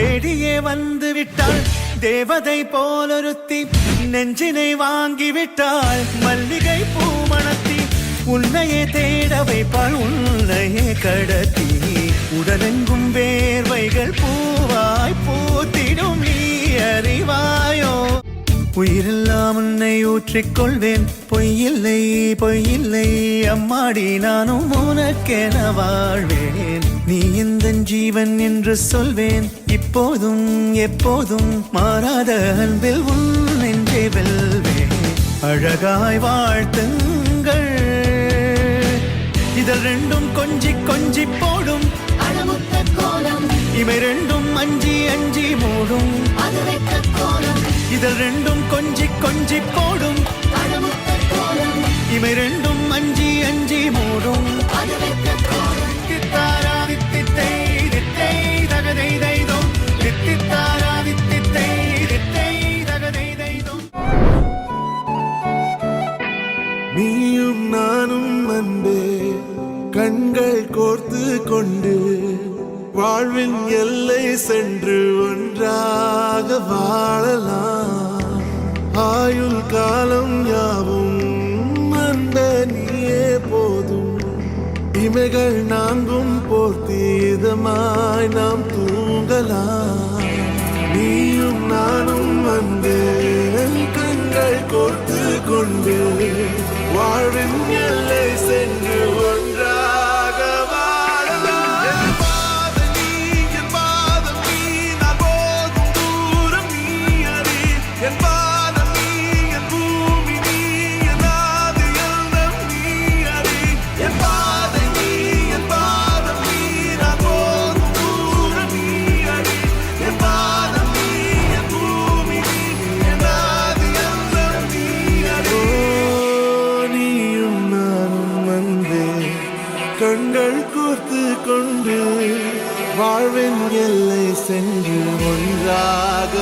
தேடியே வந்து விட்டாள் தேவதை போலொருத்தி நெஞ்சினை வாங்கிவிட்டாள் மல்லிகை பூமணத்தி உன்னையே தேட வைப்பாள் உன்னையே கடத்தி உடலெங்கும் வேர்வைகள் பூவாய் பூத்திடும் நீ அறிவாயோ உயிரெல்லாம் உன்னை ஊற்றிக்கொள்வேன் பொய்யில்லை பொய்யில்லை அம்மாடி நானும் உனக்கென வாழ்வேன் நீ இந்த ஜீவன் என்று சொல்வேன் இப்போதும் எப்போதும் மாறாத அன்பில் உன் நெஞ்சை வெல்வேன் அழகாய் வாழ்த்துங்கள் இதழ் ரெண்டும் கொஞ்சி கொஞ்சி போடும் இவை ரெண்டும் அஞ்சி அஞ்சி மூடும் இதழ் ரெண்டும் கொஞ்சி கொஞ்சி போடும் இவை ரெண்டும் அஞ்சி அஞ்சி மூடும் தித்தாரா தித்தித்தை தித்தை தகதை தைதோ தித்தித்தாரா தித்தித்தை தித்தை தகதை தைதோ நீயும் நானும் அன்பே கண்கள் கோர்த்து கொண்டு வாழ்வின் எல்லை சென்று ஒன்றாக வாழலாம் ஆயுள் காலம் யாவும் அன்ப நீயே போதும் இமைகள் நான்கும் போர்த்தீதமாய் நாம் தூங்கலாம் நீயும் நானும் அன்பே கண்கள் கோர்த்து கொண்டு வாழ்வின் எல்லை சென்று ஒன்றாக வாழலாம் என் பாதம் நீ நான் போகும் தூரம் நீ அறி என் பாதம் நீ என் பூமி நீ என் ஆதி எல்லாம் நீ அறி என் பாதை நீ என் பாதம் நீ நான் போகும் தூரம் நீ அறி என் பாதம் நீ என் பூமி நீ என் ஆதி எல்லாம் நீ அறி நீயும் நானும் அன்பே கண்கள் கோர்த்து கொண்டு வாழ்வின் எல்லை சென்று ஒன்றாக